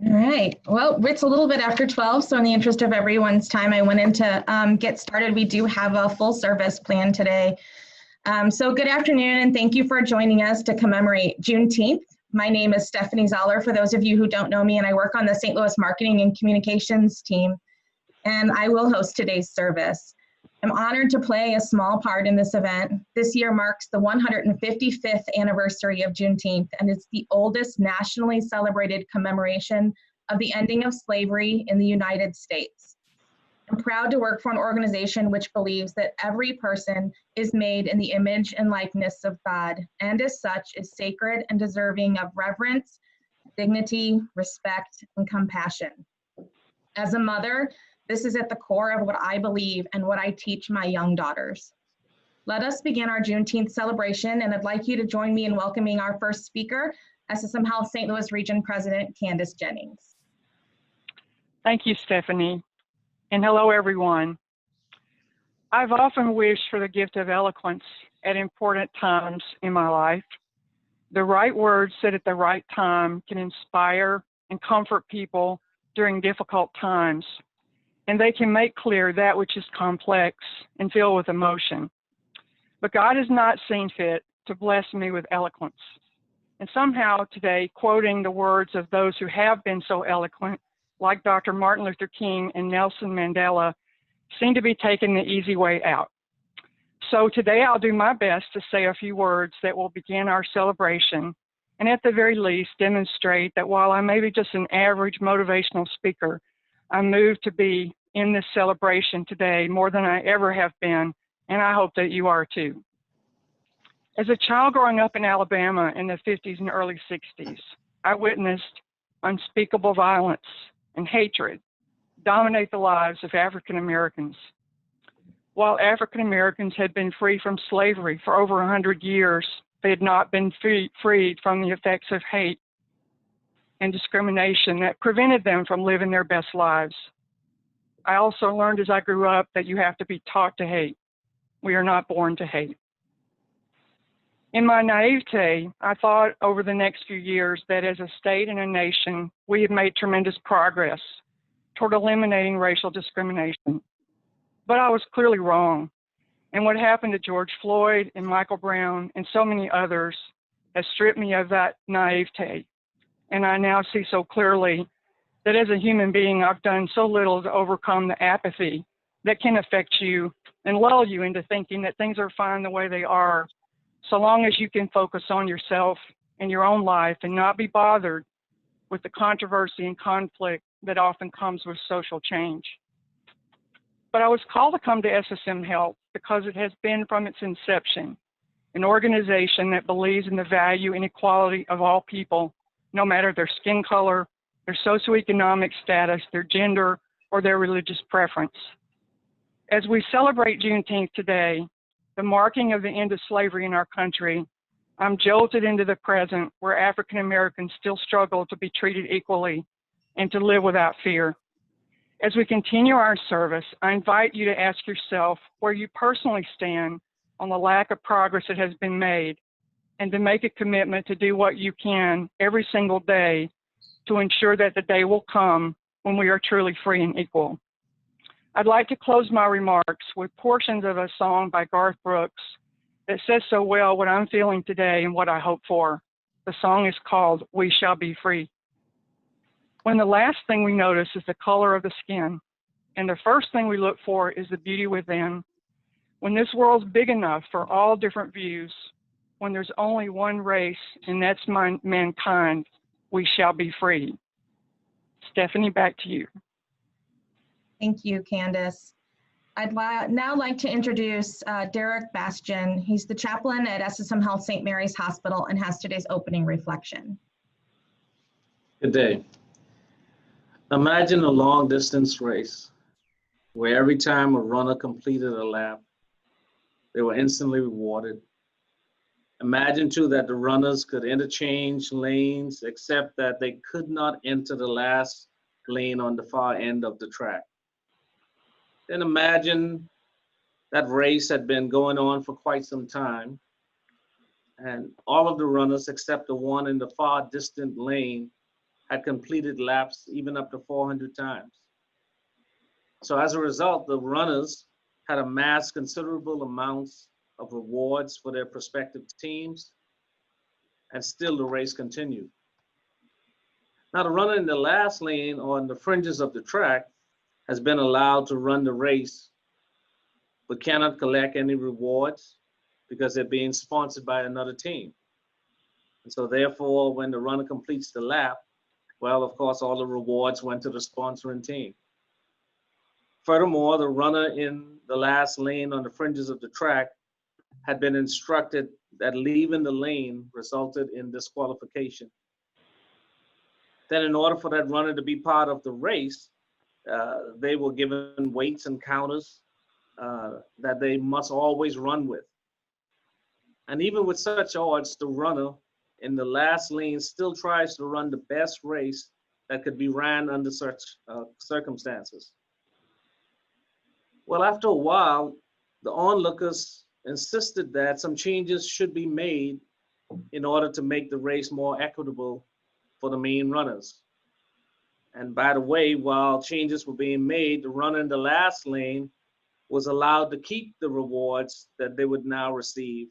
All right. Well, it's a little bit after 12, so in the interest of everyone's time, I went in to get started. We do have a full service plan today. So good afternoon, and thank you for joining us to commemorate Juneteenth. My name is Stephanie Zoller, for those of you who don't know me, and I work on the St. Louis Marketing and Communications team, and I will host today's service. I'm honored to play a small part in this event. This year marks the 155th anniversary of Juneteenth, and it's the oldest nationally celebrated commemoration of the ending of slavery in the United States. I'm proud to work for an organization which believes that every person is made in the image and likeness of God, and as such is sacred and deserving of reverence, dignity, respect, and compassion. As a mother, this is at the core of what I believe and what I teach my young daughters. Let us begin our Juneteenth celebration, and I'd like you to join me in welcoming our first speaker, SSM Health St. Louis Region President Candace Jennings. Thank you, Stephanie, and hello, everyone. I've often wished for the gift of eloquence at important times in my life. The right words said at the right time can inspire and comfort people during difficult times, and they can make clear that which is complex and filled with emotion. But God has not seen fit to bless me with eloquence. And somehow today, quoting the words of those who have been so eloquent, like Dr. Martin Luther King and Nelson Mandela, seem to be taking the easy way out. So today I'll do my best to say a few words that will begin our celebration, and at the very least demonstrate that while I may be just an average motivational speaker, I'm moved to be in this celebration today more than I ever have been, and I hope that you are too. As a child growing up in Alabama in the 50s and early 60s, I witnessed unspeakable violence and hatred dominate the lives of African Americans. While African Americans had been free from slavery for over 100 years, they had not been freed from the effects of hate and discrimination that prevented them from living their best lives. I also learned as I grew up that you have to be taught to hate. We are not born to hate. In my naivete, I thought over the next few years that as a state and a nation, we had made tremendous progress toward eliminating racial discrimination. But I was clearly wrong. And what happened to George Floyd and Michael Brown and so many others has stripped me of that naivete. And I now see so clearly that as a human being, I've done so little to overcome the apathy that can affect you and lull you into thinking that things are fine the way they are, so long as you can focus on yourself and your own life and not be bothered with the controversy and conflict that often comes with social change. But I was called to come to SSM Health because it has been from its inception an organization that believes in the value and equality of all people, no matter their skin color, their socioeconomic status, their gender, or their religious preference. As we celebrate Juneteenth today, the marking of the end of slavery in our country, I'm jolted into the present where African Americans still struggle to be treated equally and to live without fear. As we continue our service, I invite you to ask yourself where you personally stand on the lack of progress that has been made, and to make a commitment to do what you can every single day to ensure that the day will come when we are truly free and equal. I'd like to close my remarks with portions of a song by Garth Brooks that says so well what I'm feeling today and what I hope for. The song is called "We Shall Be Free." When the last thing we notice is the color of the skin, and the first thing we look for is the beauty within, when this world's big enough for all different views, when there's only one race, and that's mankind, we shall be free. Stephanie, back to you. Thank you, Candace. I'd now like to introduce Derrick Bastian. He's the chaplain at SSM Health St. Mary's Hospital and has today's opening reflection. Good day. Imagine a long distance race where every time a runner completed a lap, they were instantly rewarded. Imagine too that the runners could interchange lanes, except that they could not enter the last lane on the far end of the track. Then imagine that race had been going on for quite some time, and all of the runners except the one in the far distant lane had completed laps even up to 400 times. So as a result, the runners had amassed considerable amounts of rewards for their prospective teams, and still the race continued. Now, the runner in the last lane or on the fringes of the track has been allowed to run the race, but cannot collect any rewards because they're being sponsored by another team. And so therefore, when the runner completes the lap, well, of course, all the rewards went to the sponsoring team. Furthermore, the runner in the last lane on the fringes of the track had been instructed that leaving the lane resulted in disqualification. Then in order for that runner to be part of the race, they were given weights and counters that they must always run with. And even with such odds, the runner in the last lane still tries to run the best race that could be ran under such circumstances. Well, after a while, the onlookers insisted that some changes should be made in order to make the race more equitable for the main runners. And by the way, while changes were being made, the runner in the last lane was allowed to keep the rewards that they would now receive.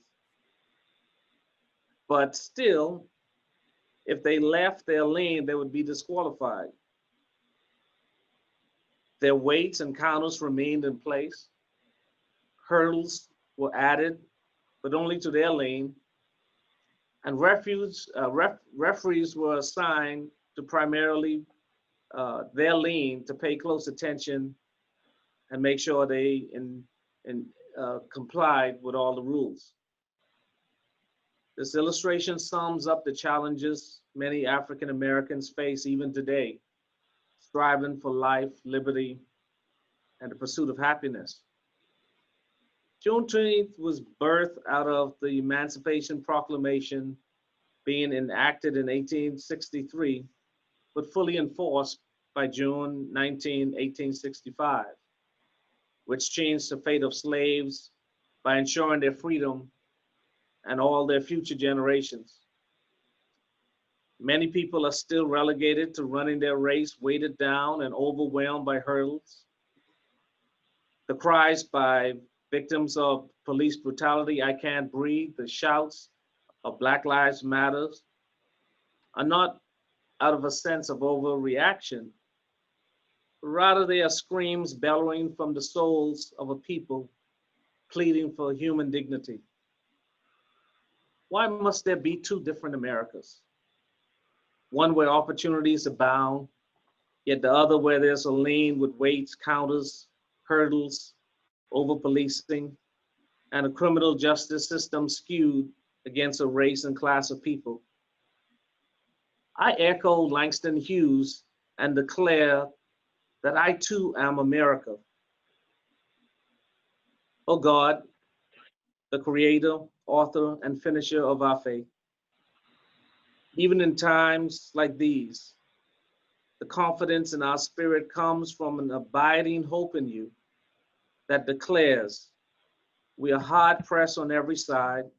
But still, if they left their lane, they would be disqualified. Their weights and counters remained in place. Hurdles were added, but only to their lane. And referees were assigned to primarily their lane to pay close attention and make sure they complied with all the rules. This illustration sums up the challenges many African Americans face even today, striving for life, liberty, and the pursuit of happiness. Juneteenth was birthed out of the Emancipation Proclamation being enacted in 1863, but fully enforced by June 19, 1865, which changed the fate of slaves by ensuring their freedom and all their future generations. Many people are still relegated to running their race, weighted down and overwhelmed by hurdles. The cries by victims of police brutality, "I can't breathe," the shouts of Black Lives Matter are not out of a sense of overreaction. Rather, they are screams bellowing from the souls of a people pleading for human dignity. Why must there be two different Americas? One where opportunities abound, yet the other where there's a lane with weights, counters, hurdles, over-policing, and a criminal justice system skewed against a race and class of people. I echo Langston Hughes and declare that I too am America. Oh God, the creator, author, and finisher of our faith. Even in times like these, the confidence in our spirit comes from an abiding hope in you that declares we are hard pressed on every side,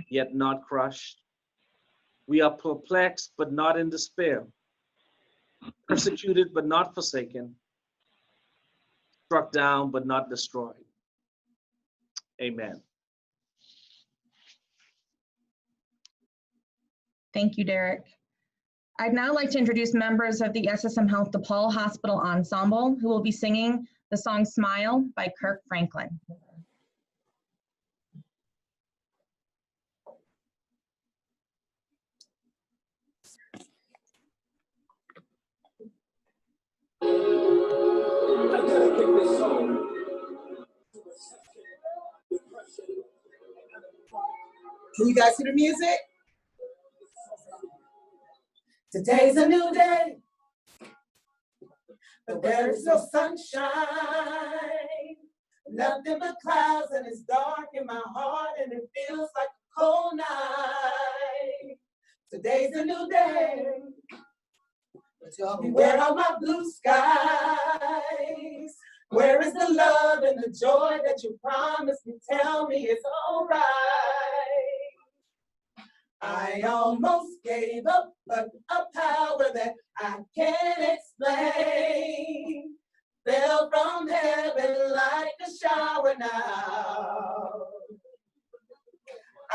yet not crushed. We are perplexed, but not in despair. Persecuted, but not forsaken. Struck down, but not destroyed. Amen. Thank you, Derrick. I'd now like to introduce members of the SSM Health DePaul Hospital Ensemble who will be singing the song "Smile" by Kirk Franklin. Can you guys hear the music? Today's a new day, but there is no sunshine. Nothing but clouds, and it's dark in my heart, and it feels like a cold night. Today's a new day, but tell me, where are my blue skies? Where is the love and the joy that you promised me? Tell me it's all right. I almost gave up, but a power that I can't explain. Fell from heaven like a shower now.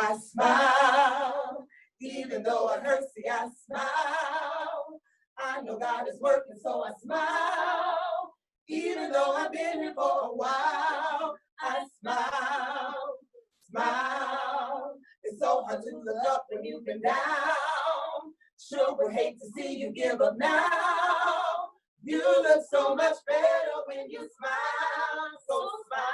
I smile, even though I hurt, see, I smile. I know God is working, so I smile. Even though I've been here for a while, I smile, smile. It's so hard to look up when you've been down. Sure would hate to see you give up now. You look so much better when you smile, so smile.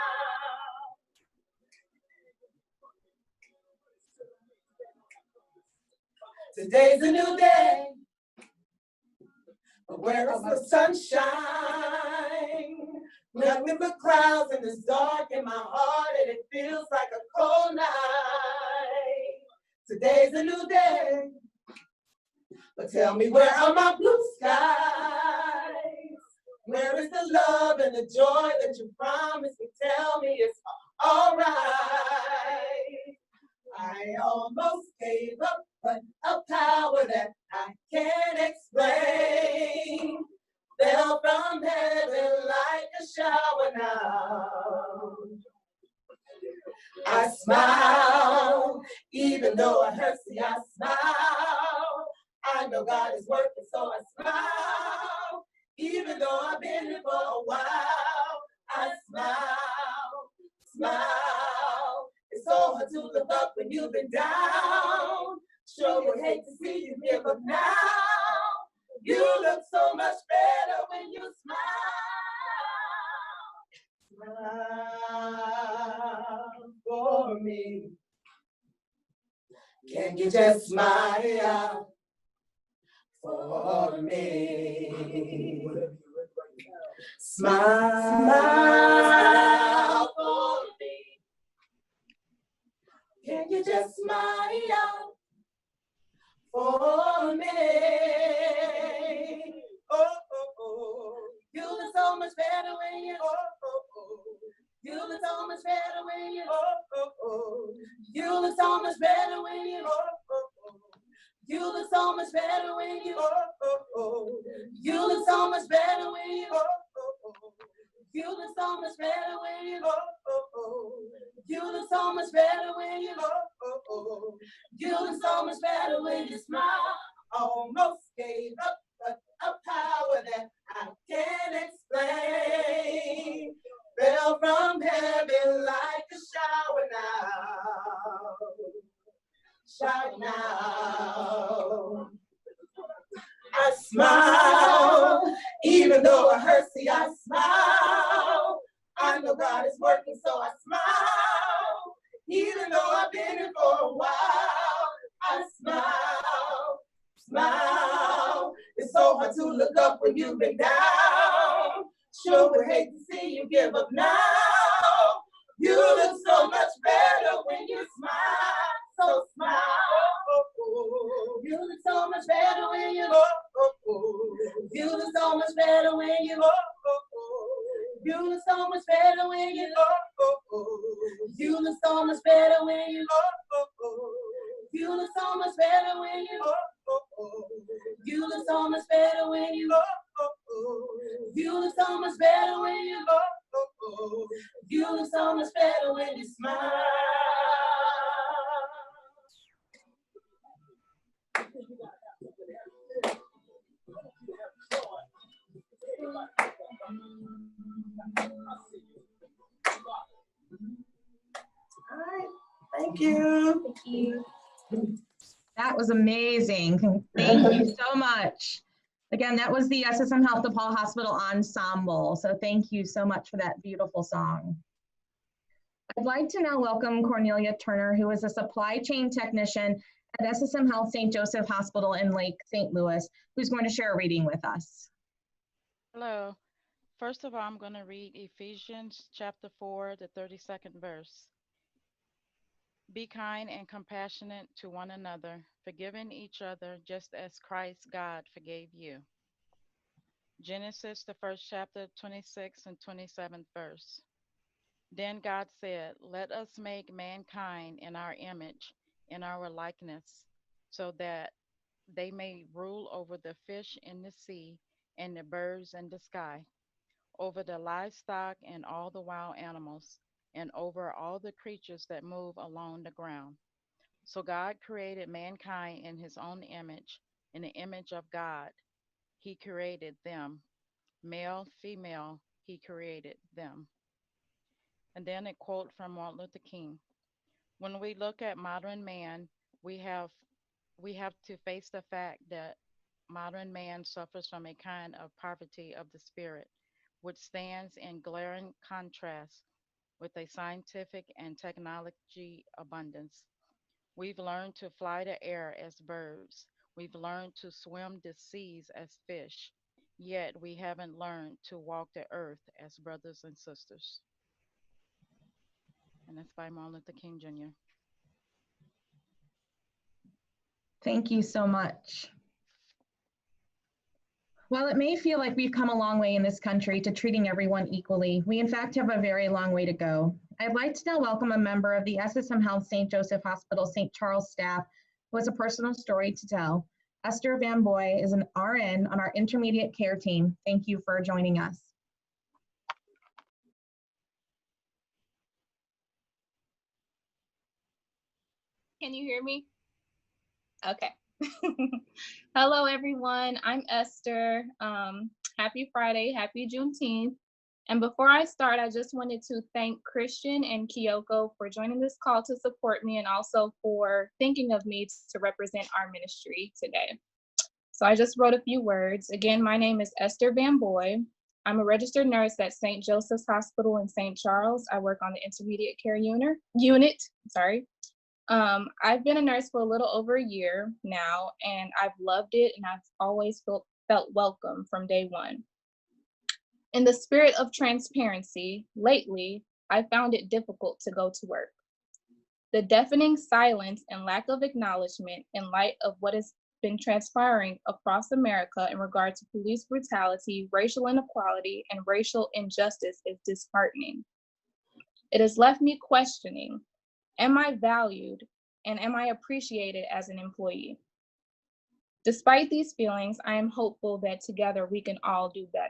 Today's a new day, but where is the sunshine? Nothing but clouds and it's dark in my heart and it feels like a cold night. Today's a new day, but tell me, where are my blue skies? Where is the love and the joy that you promised me? Tell me it's all right. I almost gave up, but a power that I can't explain fell from heaven like a shower now. I smile, even though I hurt, see, I smile. I know God is working, so I smile. Even though I've been here for a while, I smile, smile. It's so hard to look up when you've been down. Sure would hate to see you give up now. You look so much better when you smile. Smile for me. Can you just smile for me? Smile for me. Can you just smile for me? Oh, oh, oh. You look so much better when you, oh, oh, oh. You look so much better when you, oh, oh, oh. You look so much better when you, oh, oh, oh. You look so much better when you, oh, oh, oh. You look so much better when you, oh, oh, oh. You look so much better when you, oh, oh, oh. You look so much better when you, oh, oh, oh. You look so much better when you smile. Almost gave up, but a power that I can't explain fell from heaven like a shower now. Shower now. I smile, even though it hurts, see, I smile. I know God is working, so I smile. Even though I've been here for a while, I smile, smile. It's so hard to look up when you've been down. Sure would hate to see you give up now. You look so much better when you smile, so smile. You look so much better when you, you look so much better when you, you look so much better when you, you look so much better when you, you look so much better when you, you look so much better when you, you look so much better when you, you look so much better when you smile. All right, thank you. Thank you. That was amazing. Thank you so much. Again, that was the SSM Health DePaul Hospital Ensemble. So thank you so much for that beautiful song. I'd like to now welcome Cornelia Turner, who is a supply chain technician at SSM Health St. Joseph Hospital in Lake St. Louis, who's going to share a reading with us. Hello. First of all, I'm going to read Ephesians chapter 4, the 32nd verse. Be kind and compassionate to one another, forgiving each other just as Christ God forgave you. Genesis, the first chapter, 26 and 27th verse. Then God said, let us make mankind in our image, in our likeness, so that they may rule over the fish in the sea and the birds in the sky, over the livestock and all the wild animals, and over all the creatures that move along the ground. So God created mankind in his own image. In the image of God, he created them. Male, female, he created them. And then a quote from Martin Luther King. When we look at modern man, we have we have to face the fact that modern man suffers from a kind of poverty of the spirit, which stands in glaring contrast with a scientific and technology abundance. We've learned to fly the air as birds. We've learned to swim the seas as fish. Yet we haven't learned to walk the earth as brothers and sisters. And that's by Martin Luther King Jr. Thank you so much. While it may feel like we've come a long way in this country to treating everyone equally, we in fact have a very long way to go. I'd like to now welcome a member of the SSM Health St. Joseph Hospital St. Charles staff who has a personal story to tell. Esther Bamboo is an RN on our intermediate care team. Thank you for joining us. Can you hear me? Okay. Hello, everyone. I'm Esther. Happy Friday. Happy Juneteenth. And before I start, I just wanted to thank Christian and Kyoko for joining this call to support me and also for thinking of me to represent our ministry today. So I just wrote a few words. Again, my name is Esther Bamboo. I'm a registered nurse at St. Joseph's Hospital in St. Charles. I work on the intermediate care unit. I've been a nurse for a little over a year now, and I've loved it, and I've always felt welcome from day one. In the spirit of transparency, lately, I found it difficult to go to work. The deafening silence and lack of acknowledgement in light of what has been transpiring across America in regard to police brutality, racial inequality, and racial injustice is disheartening. It has left me questioning, am I valued and am I appreciated as an employee? Despite these feelings, I am hopeful that together we can all do better.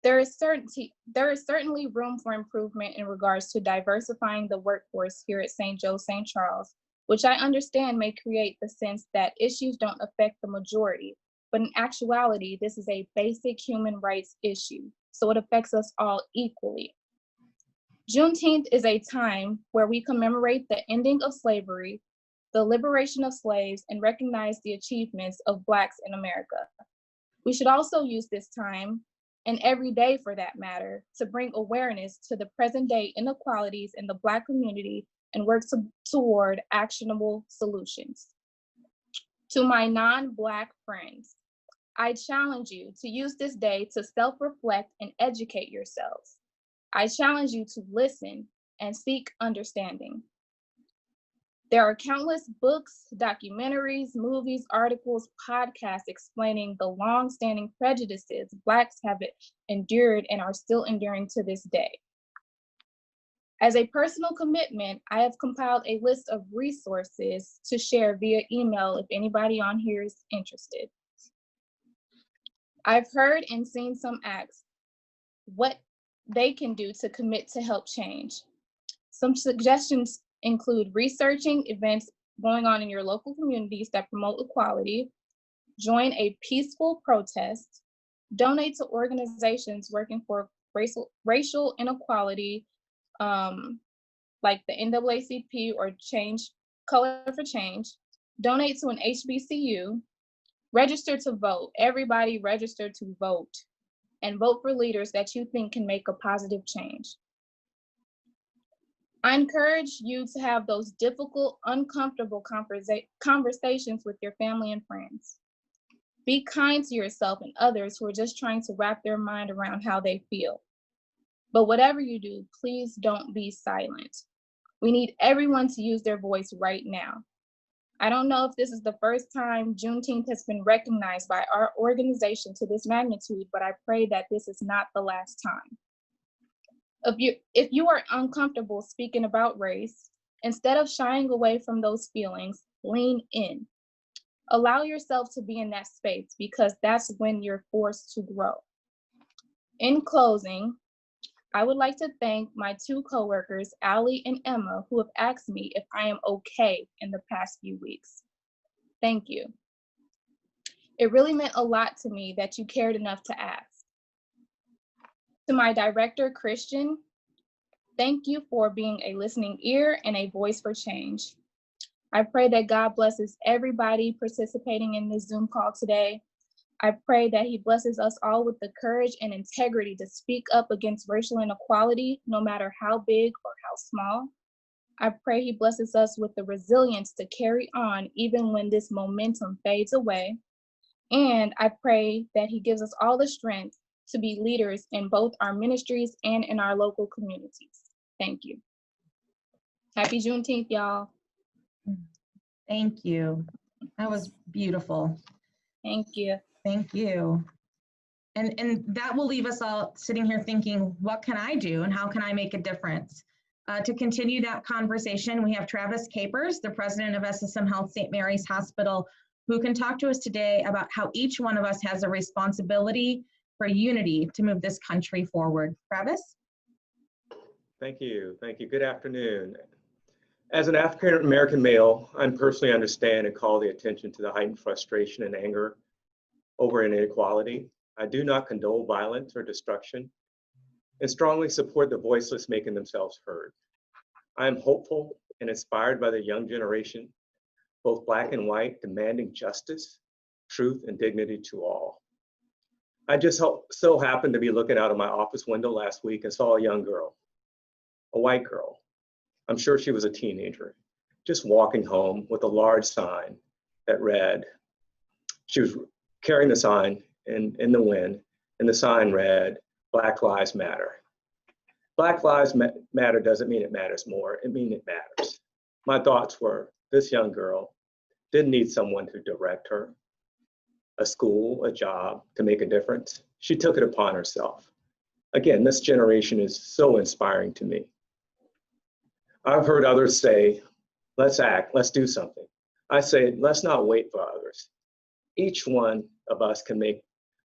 There is certainly room for improvement in regards to diversifying the workforce here at St. Joe St. Charles, which I understand may create the sense that issues don't affect the majority, but in actuality, this is a basic human rights issue, so it affects us all equally. Juneteenth is a time where we commemorate the ending of slavery, the liberation of slaves, and recognize the achievements of Blacks in America. We should also use this time, and every day for that matter, to bring awareness to the present day inequalities in the Black community and work toward actionable solutions. To my non-Black friends, I challenge you to use this day to self-reflect and educate yourselves. I challenge you to listen and seek understanding. There are countless books, documentaries, movies, articles, podcasts explaining the long-standing prejudices Blacks have endured and are still enduring to this day. As a personal commitment, I have compiled a list of resources to share via email if anybody on here is interested. I've heard and seen some acts, what they can do to commit to help change. Some suggestions include researching events going on in your local communities that promote equality, join a peaceful protest, donate to organizations working for racial inequality, like the NAACP or Color for Change, donate to an HBCU, register to vote. Everybody register to vote, and vote for leaders that you think can make a positive change. I encourage you to have those difficult, uncomfortable conversations with your family and friends. Be kind to yourself and others who are just trying to wrap their mind around how they feel. But whatever you do, please don't be silent. We need everyone to use their voice right now. I don't know if this is the first time Juneteenth has been recognized by our organization to this magnitude, but I pray that this is not the last time. If you are uncomfortable speaking about race, instead of shying away from those feelings, lean in. Allow yourself to be in that space because that's when you're forced to grow. In closing, I would like to thank my two coworkers, Allie and Emma, who have asked me if I am okay in the past few weeks. Thank you. It really meant a lot to me that you cared enough to ask. To my director, Christian, thank you for being a listening ear and a voice for change. I pray that God blesses everybody participating in this Zoom call today. I pray that he blesses us all with the courage and integrity to speak up against racial inequality, no matter how big or how small. I pray he blesses us with the resilience to carry on even when this momentum fades away. And I pray that he gives us all the strength to be leaders in both our ministries and in our local communities. Thank you. Happy Juneteenth, y'all. Thank you. That was beautiful. Thank you. Thank you. And that will leave us all sitting here thinking, what can I do and how can I make a difference? To continue that conversation, we have Travis Capers, the president of SSM Health St. Mary's Hospital, who can talk to us today about how each one of us has a responsibility for unity to move this country forward. Travis? Thank you. Thank you. Good afternoon. As an African-American male, I personally understand and call the attention to the heightened frustration and anger over inequality. I do not condone violence or destruction and strongly support the voiceless making themselves heard. I am hopeful and inspired by the young generation, both Black and white, demanding justice, truth, and dignity to all. I just so happened to be looking out of my office window last week and saw a young girl, a white girl. I'm sure she was a teenager, just walking home with a large sign that read, she was carrying the sign in the wind, and the sign read, Black Lives Matter. Black Lives Matter doesn't mean it matters more, it means it matters. My thoughts were, this young girl didn't need someone to direct her, a school, a job, to make a difference. She took it upon herself. Again, this generation is so inspiring to me. I've heard others say, let's act, let's do something. I say, let's not wait for others. Each one of us can make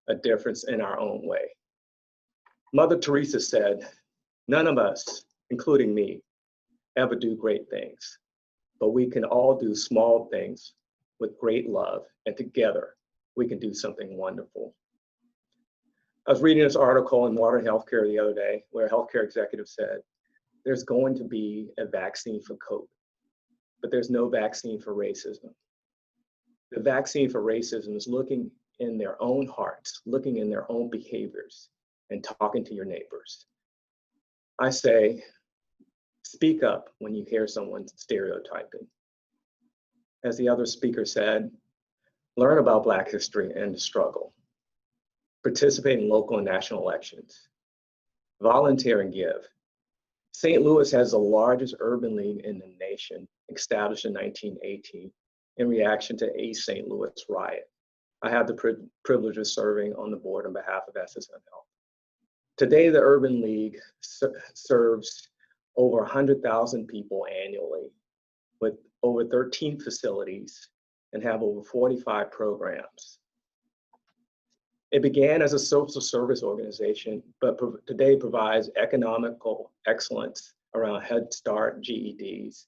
a difference in our own way. Mother Teresa said, none of us, including me, ever do great things, but we can all do small things with great love, and together we can do something wonderful. I was reading this article in Modern Healthcare the other day where a healthcare executive said, there's going to be a vaccine for COVID, but there's no vaccine for racism. The vaccine for racism is looking in their own hearts, looking in their own behaviors, and talking to your neighbors. I say, speak up when you hear someone stereotyping. As the other speaker said, learn about Black history and the struggle. Participate in local and national elections. Volunteer and give. St. Louis has the largest urban league in the nation, established in 1918 in reaction to a St. Louis riot. I have the privilege of serving on the board on behalf of SSM Health. Today, the Urban League serves over 100,000 people annually with over 13 facilities and have over 45 programs. It began as a social service organization, but today provides economical excellence around Head Start, GEDs,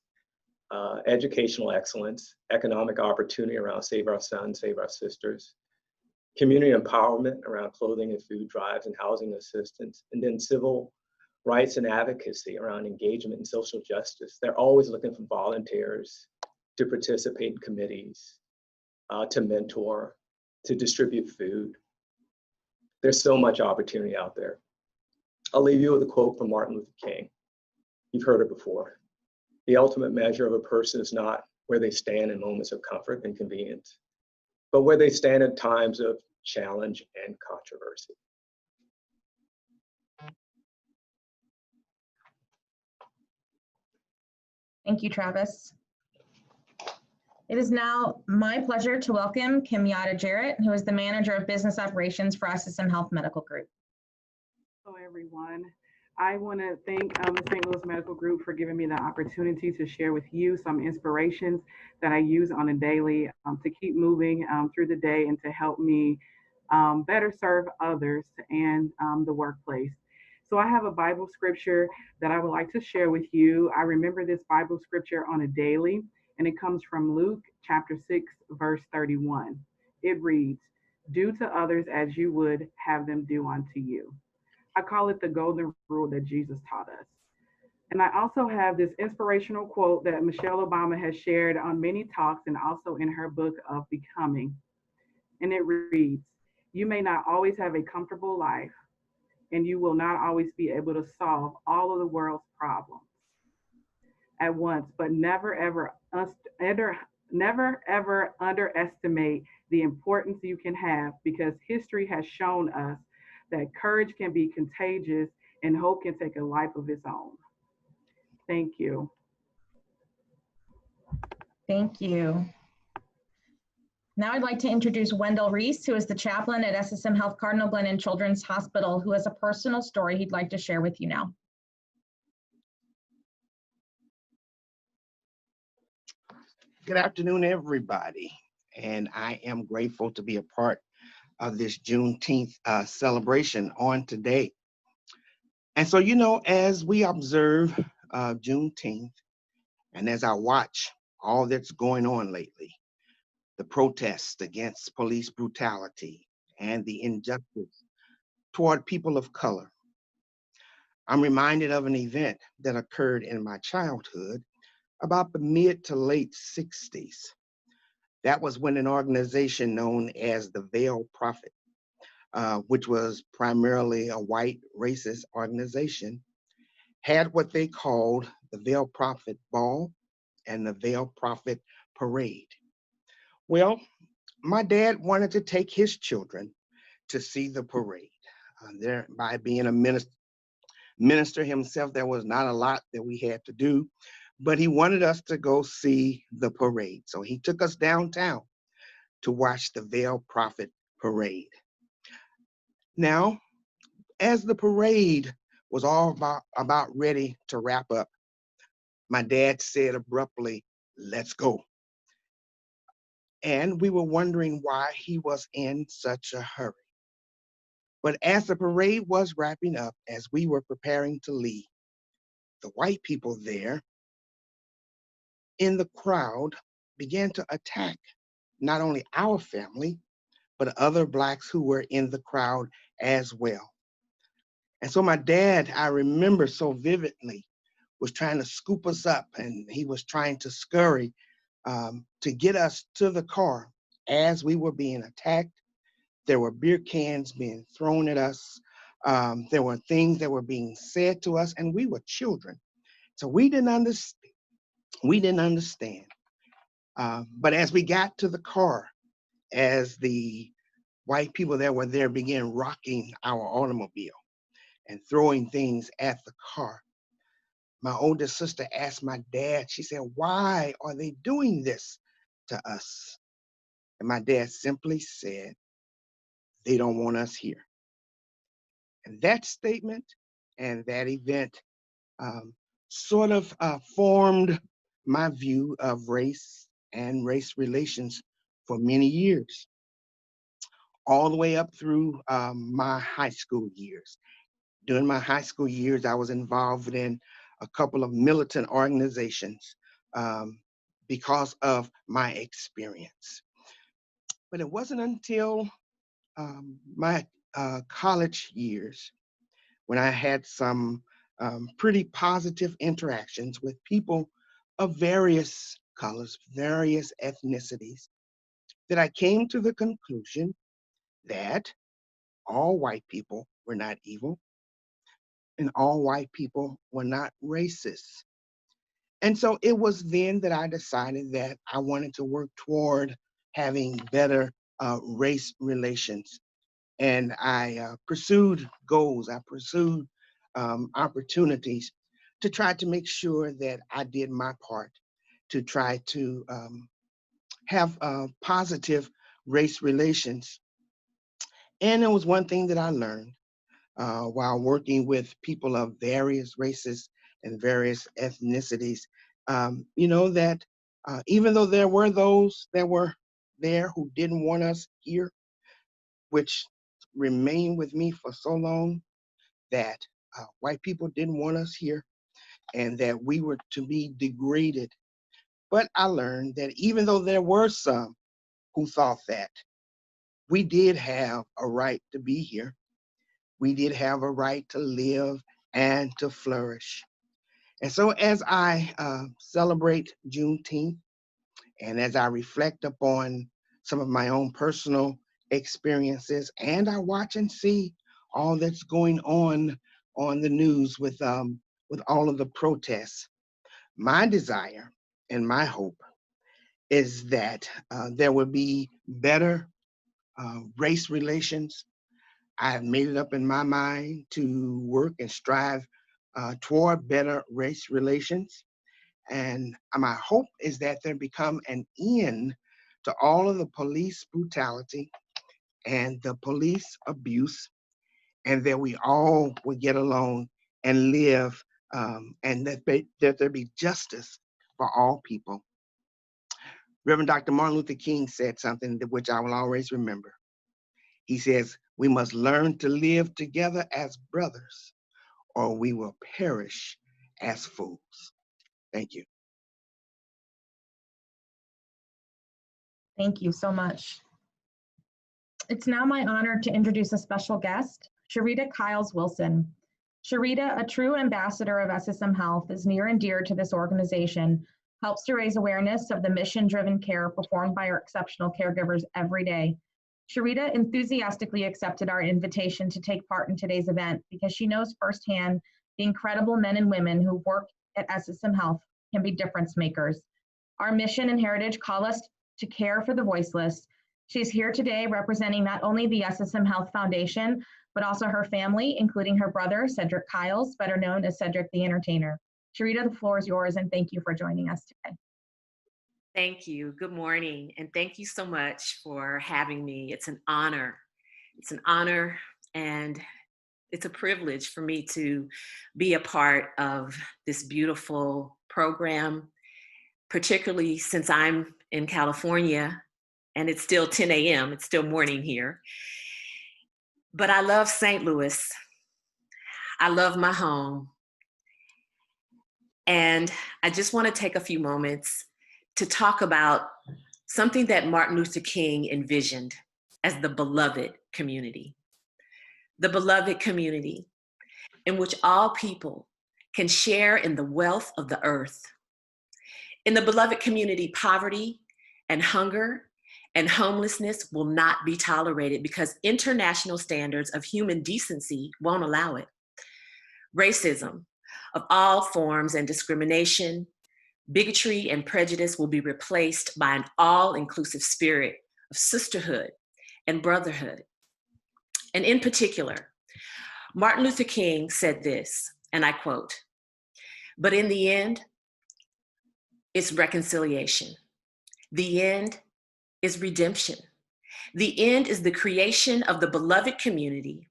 educational excellence, economic opportunity around Save Our Sons, Save Our Sisters, community empowerment around clothing and food drives and housing assistance, and then civil rights and advocacy around engagement and social justice. They're always looking for volunteers to participate in committees, to mentor, to distribute food. There's so much opportunity out there. I'll leave you with a quote from Martin Luther King. You've heard it before. The ultimate measure of a person is not where they stand in moments of comfort and convenience, but where they stand at times of challenge and controversy. Thank you, Travis. It is now my pleasure to welcome Kimyada Jarrett, who is the Manager of Business Operations for SSM Health Medical Group. Hello, everyone. I want to thank the St. Louis Medical Group for giving me the opportunity to share with you some inspirations that I use on a daily to keep moving through the day and to help me better serve others and the workplace. So I have a Bible scripture that I would like to share with you. I remember this Bible scripture on a daily, and it comes from Luke chapter 6, verse 31. It reads, "Do to others as you would have them do unto you." I call it the golden rule that Jesus taught us. And I also have this inspirational quote that Michelle Obama has shared on many talks and also in her book of Becoming. And it reads, "You may not always have a comfortable life, and you will not always be able to solve all of the world's problems at once, but never ever underestimate the importance you can have, because history has shown us that courage can be contagious and hope can take a life of its own." Thank you. Thank you. Now I'd like to introduce Wendell Reese, who is the chaplain at SSM Health Cardinal Glennon Children's Hospital, who has a personal story he'd like to share with you now. Good afternoon, everybody. And I am grateful to be a part of this Juneteenth celebration on today. And so, as we observe Juneteenth, and as I watch all that's going on lately, the protests against police brutality and the injustice toward people of color, I'm reminded of an event that occurred in my childhood about the mid to late 60s. That was when an organization known as the Veiled Prophet, which was primarily a white racist organization, had what they called the Veiled Prophet Ball and the Veiled Prophet Parade. Well, my dad wanted to take his children to see the parade. There, by being a minister himself, there was not a lot that we had to do, but he wanted us to go see the parade. So he took us downtown to watch the Veiled Prophet Parade. Now, as the parade was all about ready to wrap up, my dad said abruptly, "Let's go." And we were wondering why he was in such a hurry. But as the parade was wrapping up, as we were preparing to leave, the white people there in the crowd began to attack not only our family, but other Blacks who were in the crowd as well. And so my dad, I remember so vividly, was trying to scoop us up, and he was trying to scurry to get us to the car as we were being attacked. There were beer cans being thrown at us. There were things that were being said to us, and we were children. So we didn't understand. But as we got to the car, as the white people that were there began rocking our automobile and throwing things at the car, my oldest sister asked my dad, she said, "Why are they doing this to us?" And my dad simply said, "They don't want us here." And that statement and that event sort of formed my view of race and race relations for many years, all the way up through my high school years. During my high school years, I was involved in a couple of militant organizations because of my experience. But it wasn't until my college years when I had some pretty positive interactions with people of various colors, various ethnicities, that I came to the conclusion that all white people were not evil and all white people were not racist. And so it was then that I decided that I wanted to work toward having better race relations. And I pursued goals, I pursued opportunities to try to make sure that I did my part to try to have positive race relations. And it was one thing that I learned while working with people of various races and various ethnicities, that even though there were those that were there who didn't want us here, which remained with me for so long, that white people didn't want us here and that we were to be degraded. But I learned that even though there were some who thought that, we did have a right to be here. We did have a right to live and to flourish. And so as I celebrate Juneteenth, and as I reflect upon some of my own personal experiences, and I watch and see all that's going on the news with all of the protests, my desire and my hope is that there will be better race relations. I have made it up in my mind to work and strive toward better race relations. And my hope is that there become an end to all of the police brutality and the police abuse, and that we all will get along and live, and that there be justice for all people. Reverend Dr. Martin Luther King said something which I will always remember. He says, "We must learn to live together as brothers, or we will perish as fools." Thank you. Thank you so much. It's now my honor to introduce a special guest, Charita Kyle Wilson. Charita, a true ambassador of SSM Health, is near and dear to this organization, helps to raise awareness of the mission-driven care performed by our exceptional caregivers every day. Charita enthusiastically accepted our invitation to take part in today's event because she knows firsthand the incredible men and women who work at SSM Health can be difference makers. Our mission and heritage call us to care for the voiceless. She's here today representing not only the SSM Health Foundation, but also her family, including her brother, Cedric Kyles, better known as Cedric the Entertainer. Charita, the floor is yours, and thank you for joining us today. Thank you. Good morning, and thank you so much for having me. It's an honor. It's an honor, and it's a privilege for me to be a part of this beautiful program, particularly since I'm in California, and it's still 10 a.m., it's still morning here. But I love St. Louis. I love my home. And I just want to take a few moments to talk about something that Martin Luther King envisioned as the beloved community. The beloved community in which all people can share in the wealth of the earth. In the beloved community, poverty and hunger and homelessness will not be tolerated because international standards of human decency won't allow it. Racism of all forms and discrimination, bigotry and prejudice will be replaced by an all-inclusive spirit of sisterhood and brotherhood. And in particular, Martin Luther King said this, and I quote, "But in the end, it's reconciliation. The end is redemption. The end is the creation of the beloved community.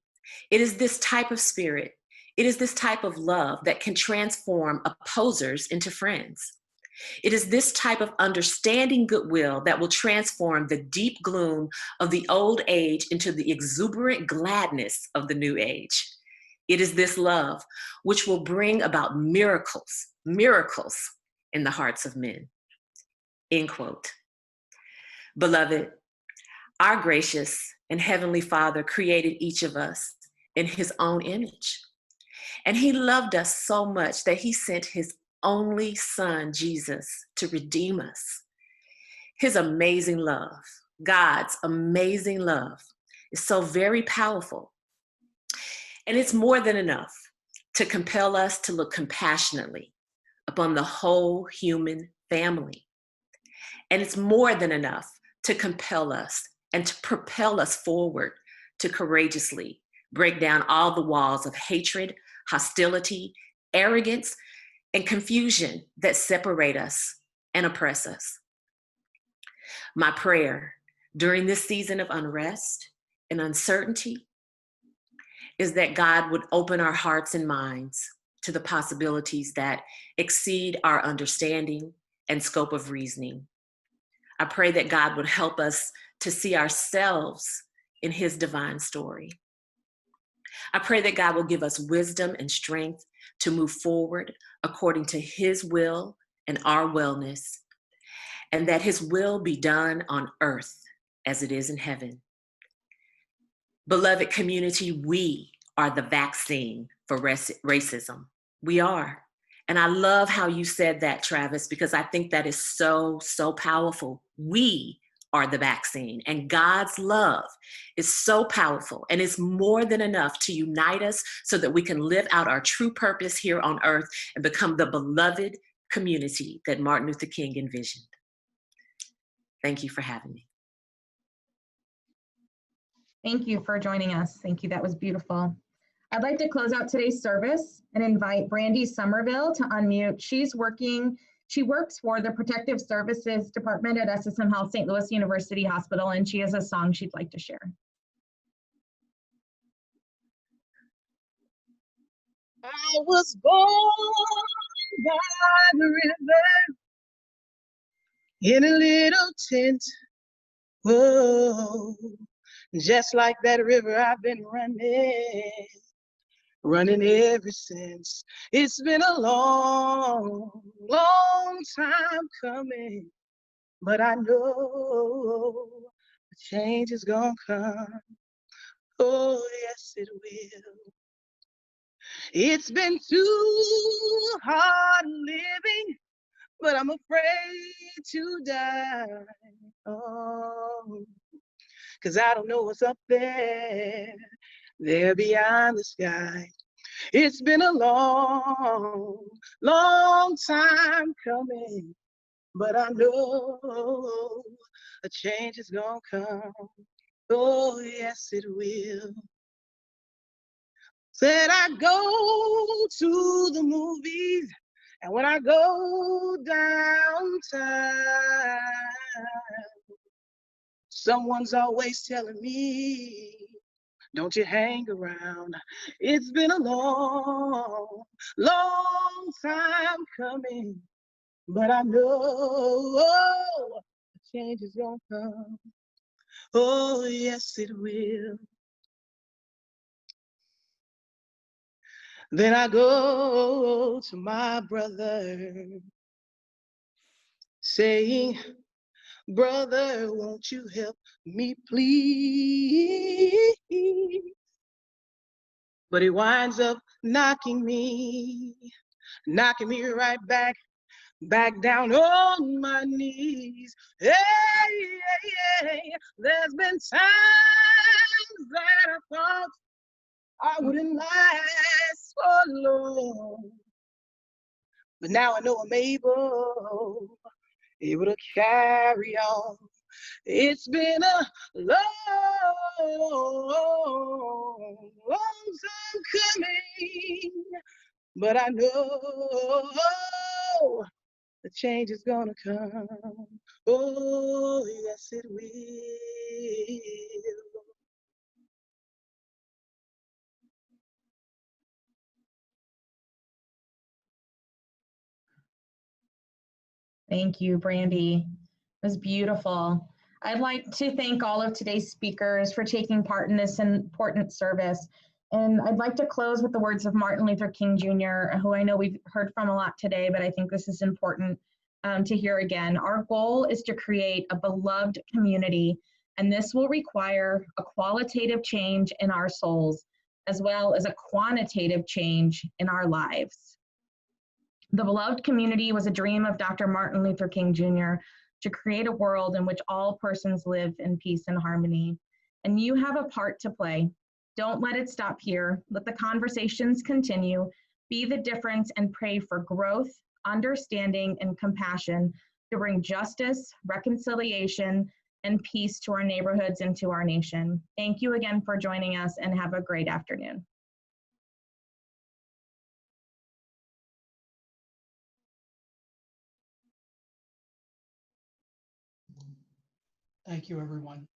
It is this type of spirit, it is this type of love that can transform opposers into friends. It is this type of understanding goodwill that will transform the deep gloom of the old age into the exuberant gladness of the new age. It is this love which will bring about miracles in the hearts of men." End quote. Beloved, our gracious and heavenly Father created each of us in his own image. And he loved us so much that he sent his only son, Jesus, to redeem us. His amazing love, God's amazing love, is so very powerful. And it's more than enough to compel us to look compassionately upon the whole human family. And it's more than enough to compel us and to propel us forward to courageously break down all the walls of hatred, hostility, arrogance, and confusion that separate us and oppress us. My prayer during this season of unrest and uncertainty is that God would open our hearts and minds to the possibilities that exceed our understanding and scope of reasoning. I pray that God would help us to see ourselves in his divine story. I pray that God will give us wisdom and strength to move forward according to his will and our wellness, and that his will be done on earth as it is in heaven. Beloved community, we are the vaccine for racism. We are. And I love how you said that, Travis, because I think that is so, so powerful. We are the vaccine, and God's love is so powerful, and it's more than enough to unite us so that we can live out our true purpose here on earth and become the beloved community that Martin Luther King envisioned. Thank you for having me. Thank you for joining us. Thank you. That was beautiful. I'd like to close out today's service and invite Brandi Summerville to unmute. She works for the Protective Services Department at SSM Health St. Louis University Hospital, and she has a song she'd like to share. I was born by the river in a little tent. Whoa, just like that river I've been running ever since. It's been a long, long time coming, but I know the change is gonna come. Oh, yes, it will. It's been too hard living, but I'm afraid to die. Oh, 'cause I don't know what's up there beyond the sky. It's been a long, long time coming, but I know a change is gonna come. Oh, yes, it will. Said I go to the movies, and when I go downtown, someone's always telling me, don't you hang around. It's been a long, long time coming, but I know a change is gonna come. Oh, yes, it will. Then I go to my brother, saying, brother, won't you help me please? But he winds up knocking me right back down on my knees. Hey, hey, hey, there's been times that I thought I wouldn't last for long, but now I know I'm able to carry on. It's been a long, long time coming, but I know the change is gonna come. Oh, yes, it will. Thank you, Brandi. It was beautiful. I'd like to thank all of today's speakers for taking part in this important service. And I'd like to close with the words of Martin Luther King Jr., who I know we've heard from a lot today, but I think this is important to hear again. Our goal is to create a beloved community, and this will require a qualitative change in our souls, as well as a quantitative change in our lives. The beloved community was a dream of Dr. Martin Luther King Jr. to create a world in which all persons live in peace and harmony. And you have a part to play. Don't let it stop here. Let the conversations continue. Be the difference and pray for growth, understanding, and compassion to bring justice, reconciliation, and peace to our neighborhoods and to our nation. Thank you again for joining us, and have a great afternoon. Thank you, everyone.